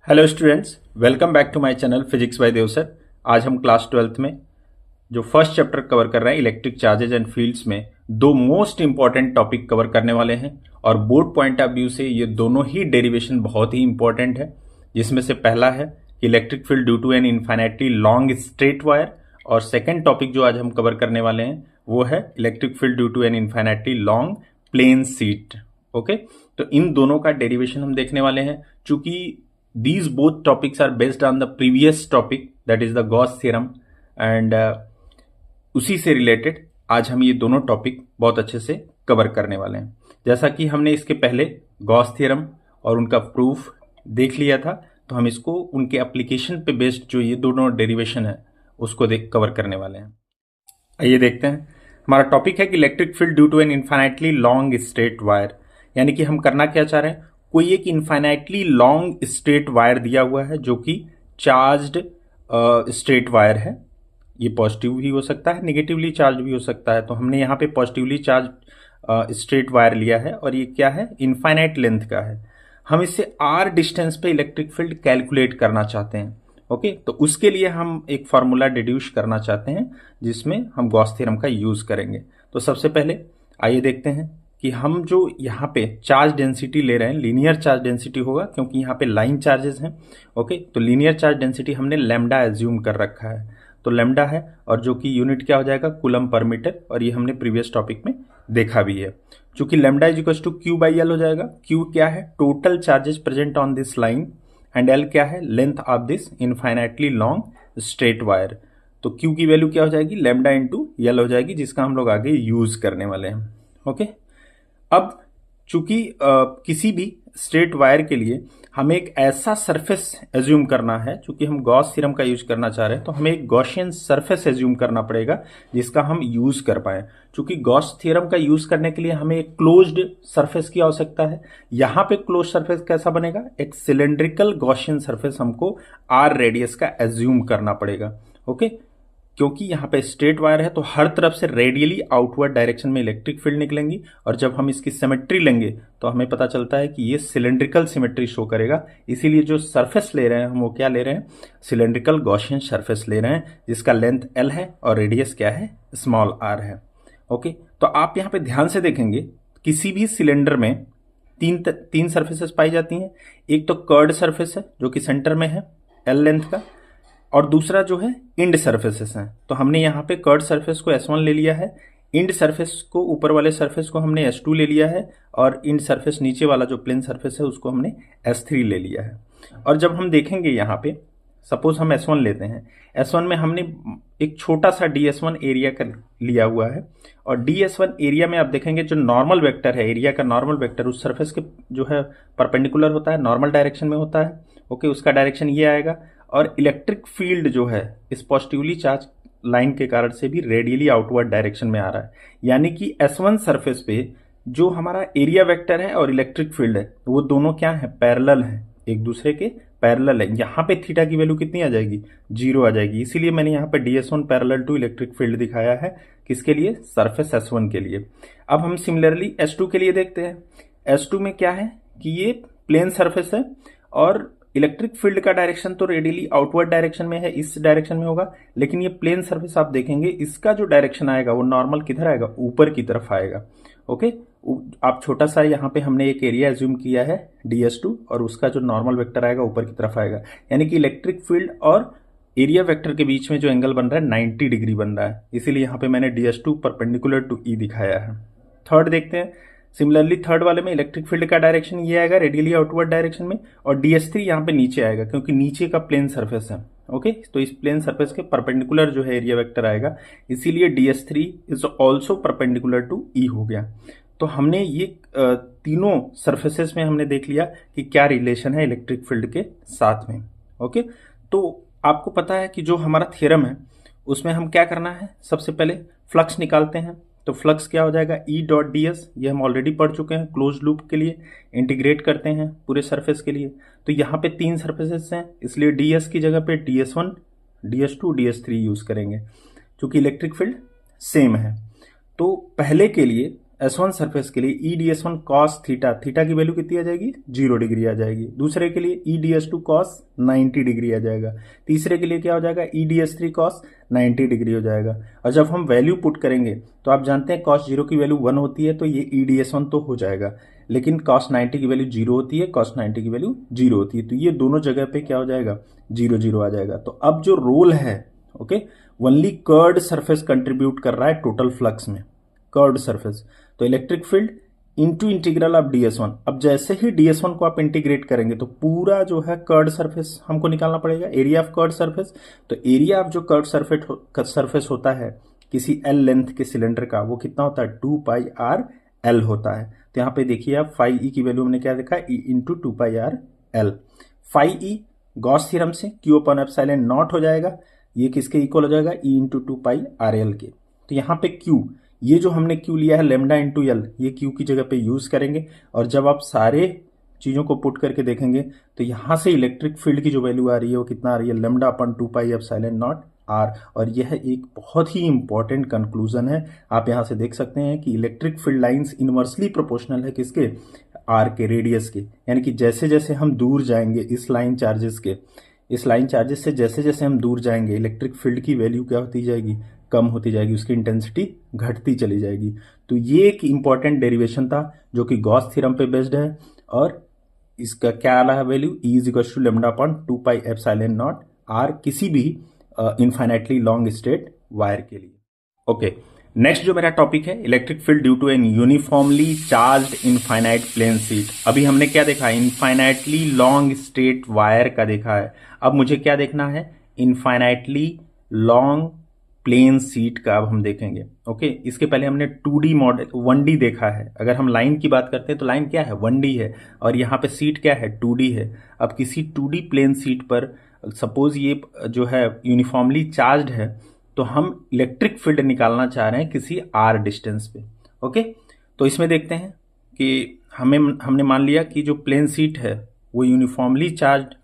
Hello students, welcome back to my channel physics by Dev sir. आज हम class 12th में जो फर्स्ट चैप्टर कवर कर रहे हैं इलेक्ट्रिक चार्जेज एंड फील्ड्स में दो मोस्ट इंपॉर्टेंट टॉपिक कवर करने वाले हैं और बोर्ड पॉइंट ऑफ व्यू से ये दोनों ही डेरिवेशन बहुत ही इंपॉर्टेंट है। जिसमें से पहला है electric field due to an infinitely long straight wire और सेकेंड टॉपिक जो आज हम कवर करने वाले हैं वो है electric field due to an infinitely long plane sheet. Okay, तो इन दोनों का डेरिवेशन हम देखने वाले हैं। चूंकि these both topics are based on the previous topic that is the Gauss theorem and उसी से रिलेटेड आज हम ये दोनों टॉपिक बहुत अच्छे से कवर करने वाले हैं। जैसा कि हमने इसके पहले गॉस थ्योरम और उनका प्रूफ देख लिया था, तो हम इसको उनके एप्लीकेशन पे बेस्ड जो ये दोनों डेरिवेशन है उसको कवर करने वाले हैं। आइए देखते हैं। हमारा टॉपिक है कि electric field due to an infinitely long straight wire, यानी कि हम करना क्या चाह रहे हैं, कोई एक इनफाइनाइटली लॉन्ग स्ट्रेट वायर दिया हुआ है जो कि चार्ज्ड स्ट्रेट वायर है। ये पॉजिटिव भी हो सकता है, नेगेटिवली चार्ज भी हो सकता है। तो हमने यहाँ पे पॉजिटिवली चार्ज स्ट्रेट वायर लिया है और ये क्या है, इनफाइनाइट लेंथ का है। हम इससे आर डिस्टेंस पे इलेक्ट्रिक फील्ड कैलकुलेट करना चाहते हैं। ओके, तो उसके लिए हम एक फार्मूला डिड्यूस करना चाहते हैं जिसमें हम गॉस थ्योरम का यूज करेंगे। तो सबसे पहले आइए देखते हैं कि हम जो यहाँ पे चार्ज डेंसिटी ले रहे हैं लीनियर चार्ज डेंसिटी होगा, क्योंकि यहाँ पे लाइन चार्जेस हैं। ओके, तो लीनियर चार्ज डेंसिटी हमने लैम्डा एज्यूम कर रखा है, तो लैम्डा है और जो कि यूनिट क्या हो जाएगा, कूलम पर मीटर, और ये हमने प्रीवियस टॉपिक में देखा भी है। चूंकि lambda is equal to Q by L हो जाएगा। क्यू क्या है, total charges present on this line, and L क्या है, length of this infinitely long straight wire. तो क्यू की वैल्यू क्या हो जाएगी, लैम्डा इंटू एल हो जाएगी, जिसका हम लोग आगे यूज करने वाले हैं। ओके, अब चूंकि किसी भी स्ट्रेट वायर के लिए हमें एक ऐसा सरफेस एज्यूम करना है, चूंकि हम गॉस थ्योरम का यूज करना चाह रहे हैं, तो हमें एक गॉसियन सरफेस एज्यूम करना पड़ेगा जिसका हम यूज कर पाए। चूंकि गॉस थ्योरम का यूज करने के लिए हमें एक क्लोज्ड सरफेस की आवश्यकता है। यहां पे क्लोज सरफेस कैसा बनेगा, एक सिलेंड्रिकल गॉसियन सरफेस हमको आर रेडियस का एज्यूम करना पड़ेगा। ओके, क्योंकि यहाँ पे स्ट्रेट वायर है तो हर तरफ से रेडियली आउटवर्ड डायरेक्शन में इलेक्ट्रिक फील्ड निकलेंगी, और जब हम इसकी सिमेट्री लेंगे तो हमें पता चलता है कि ये सिलेंड्रिकल सिमेट्री शो करेगा। इसीलिए जो सरफेस ले रहे हैं हम वो क्या ले रहे हैं, सिलेंड्रिकल गॉसियन सरफेस ले रहे हैं, जिसका लेंथ एल है और रेडियस क्या है, स्मॉल आर है। ओके, तो आप यहाँ पे ध्यान से देखेंगे किसी भी सिलेंडर में तीन सर्फेसेस पाई जाती हैं। एक तो कर्ड सरफेस है जो कि सेंटर में है एल लेंथ का, और दूसरा जो है इंड सरफेसेस हैं। तो हमने यहाँ पे कर्ड सरफेस को S1 ले लिया है, इंड सरफेस को, ऊपर वाले सरफेस को हमने S2 ले लिया है, और इंड सरफेस नीचे वाला जो प्लेन सरफेस है उसको हमने S3 ले लिया है। और जब हम देखेंगे यहाँ पे, सपोज हम S1 लेते हैं, S1 में हमने एक छोटा सा DS1 एरिया का लिया हुआ है, और DS1 एरिया में आप देखेंगे जो नॉर्मल वेक्टर है, एरिया का नॉर्मल वेक्टर उस सरफेस के जो है परपेंडिकुलर होता है, नॉर्मल डायरेक्शन में होता है। ओके, उसका डायरेक्शन ये आएगा, और इलेक्ट्रिक फील्ड जो है इस पॉजिटिवली चार्ज लाइन के कारण से भी रेडियली आउटवर्ड डायरेक्शन में आ रहा है। यानी कि S1 सरफेस पे जो हमारा एरिया वेक्टर है और इलेक्ट्रिक फील्ड है वो दोनों क्या है, पैरेलल है, एक दूसरे के पैरेलल है। यहाँ पे थीटा की वैल्यू कितनी आ जाएगी, 0 आ जाएगी। इसीलिए मैंने यहाँ पे DS1 parallel to electric field दिखाया है, किसके लिए, सरफेस S1 के लिए। अब हम सिमिलरली S2 के लिए देखते हैं। S2 में क्या है कि ये प्लेन सरफेस है और इलेक्ट्रिक फील्ड का डायरेक्शन तो रेडियली आउटवर्ड डायरेक्शन में है, इस डायरेक्शन में होगा, लेकिन ये प्लेन सरफेस आप देखेंगे इसका जो डायरेक्शन आएगा वो नॉर्मल किधर आएगा, ऊपर की तरफ आएगा। ओके, आप छोटा सा यहाँ पे हमने एक एरिया एज्यूम किया है DS2, और उसका जो नॉर्मल वेक्टर आएगा ऊपर की तरफ आएगा। यानी कि इलेक्ट्रिक फील्ड और एरिया वेक्टर के बीच में जो एंगल बन रहा है 90 डिग्री बन रहा है, इसीलिए यहाँ पे मैंने DS2 परपेंडिकुलर टू E दिखाया है। थर्ड देखते हैं। सिमिलरली थर्ड वाले में इलेक्ट्रिक फील्ड का डायरेक्शन ये आएगा रेडियली आउटवर्ड डायरेक्शन में, और DS3 यहाँ पे नीचे आएगा क्योंकि नीचे का प्लेन सरफेस है। ओके, तो इस प्लेन सरफेस के परपेंडिकुलर जो है एरिया वेक्टर आएगा, इसीलिए DS3 is also perpendicular to E हो गया। तो हमने ये तीनों सरफेसेस में हमने देख लिया कि क्या रिलेशन है इलेक्ट्रिक फील्ड के साथ में। ओके, तो आपको पता है कि जो हमारा थ्योरम है उसमें हम क्या करना है, सबसे पहले फ्लक्स निकालते हैं। तो फ्लक्स क्या हो जाएगा, E डॉट DS, ये हम ऑलरेडी पढ़ चुके हैं क्लोज लूप के लिए। इंटीग्रेट करते हैं पूरे सरफेस के लिए, तो यहाँ पे 3 सरफेसेस हैं, इसलिए DS की जगह पे DS1, DS2, DS3 यूज करेंगे, क्योंकि इलेक्ट्रिक फील्ड सेम है। तो पहले के लिए S1 सरफेस के लिए EDS1 cos थीटा, थीटा की वैल्यू कितनी आ जाएगी 0 डिग्री आ जाएगी। दूसरे के लिए EDS2 cos 90 डिग्री आ जाएगा। तीसरे के लिए क्या हो जाएगा EDS3 cos 90 डिग्री हो जाएगा। और जब हम वैल्यू पुट करेंगे तो आप जानते हैं cos 0 की वैल्यू 1 होती है, तो ये EDS1 तो हो जाएगा, लेकिन cos 90 की वैल्यू 0 होती है, cos 90 की वैल्यू 0 होती है, तो ये दोनों जगह पे क्या हो जाएगा 0 0 आ जाएगा। तो अब जो रोल है okay, only curved surface contribute कर रहा है टोटल फ्लक्स में, कर्ड सरफेस। तो electric field into integral of DS1। अब जैसे ही DS1 को आप इंटीग्रेट करेंगे तो पूरा जो है कर्ड सरफेस हमको निकालना पड़ेगा, एरिया ऑफ कर्ड सरफेस। तो एरिया ऑफ जो कर्ड सरफेस होता है किसी L लेंथ के सिलेंडर का, वो कितना होता है 2πr L होता है। तो यहाँ पे देखिए आप फाई ई की वैल्यू हमने क्या देखा E into 2πr L। Phi E Gauss theorem से Q अपॉन एप्सिलॉन नॉट हो जाएगा, ये किसके इक्वल हो जाएगा E इंटू 2πrL के। तो यहाँ पे Q, ये जो हमने Q लिया है लेमडा इंटू L, ये Q की जगह पे यूज करेंगे। और जब आप सारे चीजों को पुट करके देखेंगे तो यहां से इलेक्ट्रिक फील्ड की जो वैल्यू आ रही है वो कितना आ रही है लेमडा अपन 2π/0 और यह एक बहुत ही इंपॉर्टेंट कंक्लूजन है। आप यहां से देख सकते हैं कि electric field lines inversely proportional है किसके, आर के, रेडियस के। यानी कि जैसे जैसे हम दूर जाएंगे इस लाइन चार्जेस से जैसे जैसे हम दूर जाएंगे इलेक्ट्रिक फील्ड की वैल्यू क्या होती जाएगी, कम होती जाएगी, उसकी इंटेंसिटी घटती चली जाएगी। तो ये एक इंपॉर्टेंट डेरिवेशन था जो कि गॉस थ्योरम पे बेस्ड है। और इसका क्या आला है value, E is equal to lambda upon 2π/0 किसी भी इनफाइनाइटली लॉन्ग स्ट्रेट वायर के लिए। ओके, नेक्स्ट जो मेरा टॉपिक है electric field due to an uniformly charged infinite plane sheet. अभी हमने क्या देखा, इनफाइनाइटली लॉन्ग स्ट्रेट वायर का देखा है। अब मुझे क्या देखना है, इनफाइनाइटली लॉन्ग प्लेन शीट का अब हम देखेंगे। ओके, इसके पहले हमने 2D मॉडल 1D देखा है। अगर हम लाइन की बात करते हैं तो लाइन क्या है 1D है, और यहाँ पे शीट क्या है 2D है। अब किसी 2D प्लेन शीट पर सपोज ये जो है यूनिफॉर्मली चार्ज्ड है, तो हम इलेक्ट्रिक फील्ड निकालना चाह रहे हैं किसी r डिस्टेंस पे। ओके, तो इसमें देखते हैं कि हमने मान लिया कि जो प्लेन शीट है वो यूनिफॉर्मली चार्ज्ड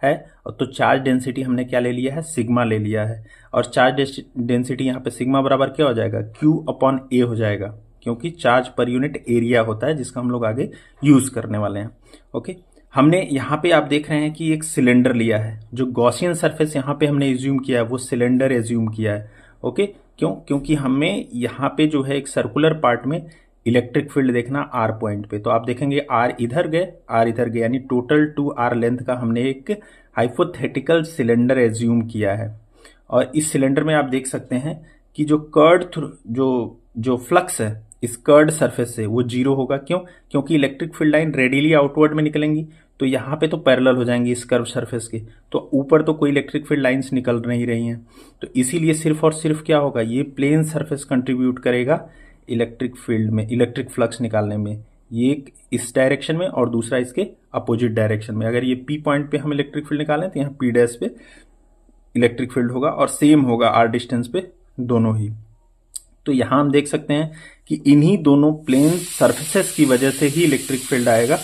है, और तो चार्ज डेंसिटी हमने क्या ले लिया है, सिग्मा ले लिया है। और चार्ज डेंसिटी यहाँ पे सिग्मा बराबर क्या हो जाएगा, Q/A हो जाएगा, क्योंकि चार्ज पर यूनिट एरिया होता है जिसका हम लोग आगे यूज करने वाले हैं। ओके, हमने यहाँ पे आप देख रहे हैं कि एक सिलेंडर लिया है, जो गॉसियन सरफेस यहाँ पे हमने एज्यूम किया है वो सिलेंडर एज्यूम किया है। ओके, क्यों, क्योंकि हमें यहाँ पे जो है एक सर्कुलर पार्ट में इलेक्ट्रिक फील्ड देखना R पॉइंट पे। तो आप देखेंगे R इधर गए, यानी टोटल 2R लेंथ का हमने एक हाइपोथेटिकल सिलेंडर एज्यूम किया है। और इस सिलेंडर में आप देख सकते हैं कि जो कर्ड जो फ्लक्स है इस कर्ड सरफेस से वो 0 होगा। क्यों, क्योंकि electric field line radially outward में निकलेंगी, तो यहाँ पे तो पैरेलल हो जाएंगी इस कर्व सरफेस के, तो ऊपर तो कोई इलेक्ट्रिक फील्ड लाइंस निकल नहीं रही हैं। तो इसीलिए सिर्फ और सिर्फ क्या होगा, ये प्लेन सरफेस कंट्रीब्यूट करेगा इलेक्ट्रिक फील्ड में, इलेक्ट्रिक फ्लक्स निकालने में। ये एक इस डायरेक्शन में और दूसरा इसके अपोजिट डायरेक्शन में। अगर ये P पॉइंट पे हम इलेक्ट्रिक फील्ड निकालें तो यहाँ P' पे इलेक्ट्रिक फील्ड होगा, और सेम होगा R डिस्टेंस पे दोनों ही। तो यहां हम देख सकते हैं कि इन्हीं दोनों प्लेन सरफेसेस की वजह से ही इलेक्ट्रिक फील्ड आएगा,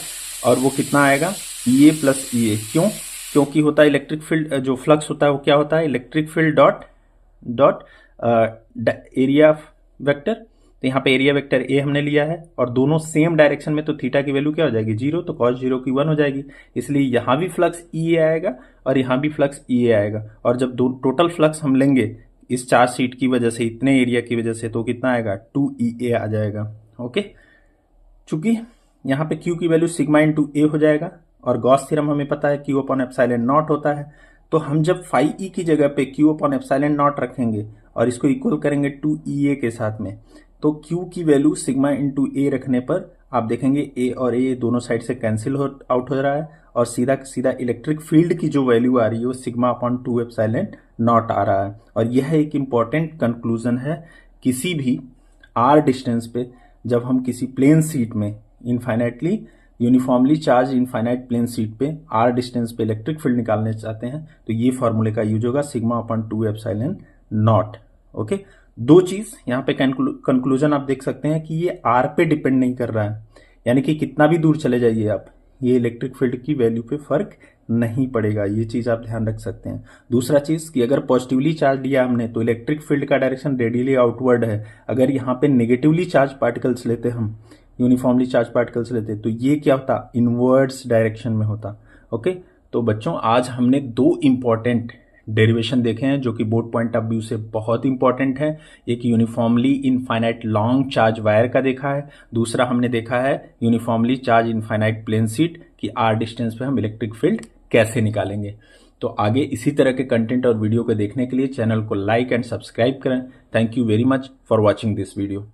और वो कितना आएगा EA प्लस EA। क्यों, क्योंकि होता है इलेक्ट्रिक फील्ड जो फ्लक्स होता है वो क्या होता है, electric field dot area vector. तो यहाँ पे एरिया वेक्टर A हमने लिया है, और दोनों सेम डायरेक्शन में, तो थीटा की वैल्यू क्या हो जाएगी 0, तो cos 0 की 1 हो जाएगी। इसलिए यहाँ भी फ्लक्स EA आएगा और यहाँ भी फ्लक्स EA आएगा। और जब टोटल फ्लक्स हम लेंगे इस चार्ज शीट की वजह से, इतने एरिया की वजह से, तो कितना आएगा 2EA आ जाएगा। ओके, चूंकि यहाँ पे Q की वैल्यू सिग्मा इंटू A हो जाएगा, और गॉस थ्योरम हमें पता है Q/ε0 होता है। तो हम जब फाई E की जगह पे Q/ε0 रखेंगे और इसको इक्वल करेंगे 2EA के साथ में, तो Q की वैल्यू सिग्मा इंटू A रखने पर आप देखेंगे A और A दोनों साइड से कैंसिल आउट हो रहा है, और सीधा सीधा इलेक्ट्रिक फील्ड की जो वैल्यू आ रही है वो σ/2ε0 आ रहा है। और यह एक इंपॉर्टेंट कंक्लूजन है, किसी भी R डिस्टेंस पे जब हम किसी प्लेन शीट में infinitely uniformly charge infinite plane sheet पे R डिस्टेंस पे इलेक्ट्रिक फील्ड निकालने चाहते हैं, तो ये फॉर्मूले का यूज होगा σ/2ε0। ओके, दो चीज यहाँ पे कंक्लूजन आप देख सकते हैं कि ये R पे डिपेंड नहीं कर रहा है, यानी कि कितना भी दूर चले जाइए आप, ये इलेक्ट्रिक फील्ड की वैल्यू पे फर्क नहीं पड़ेगा, ये चीज आप ध्यान रख सकते हैं। दूसरा चीज कि अगर पॉजिटिवली चार्ज लिया हमने तो इलेक्ट्रिक फील्ड का डायरेक्शन रेडियली आउटवर्ड है। अगर यहाँ पे नेगेटिवली चार्ज पार्टिकल्स लेते हम, यूनिफॉर्मली चार्ज पार्टिकल्स लेते तो ये क्या होता, इनवर्ड्स डायरेक्शन में होता। ओके, तो बच्चों आज हमने दो इंपॉर्टेंट डेरिवेशन देखे हैं जो कि बोर्ड पॉइंट ऑफ व्यू से बहुत इंपॉर्टेंट है। एक uniformly infinite long charge wire का देखा है, दूसरा हमने देखा है uniformly charge infinite plane sheet कि आर डिस्टेंस पे हम इलेक्ट्रिक फील्ड कैसे निकालेंगे। तो आगे इसी तरह के कंटेंट और वीडियो को देखने के लिए चैनल को लाइक एंड सब्सक्राइब करें। Thank you very much for watching this video.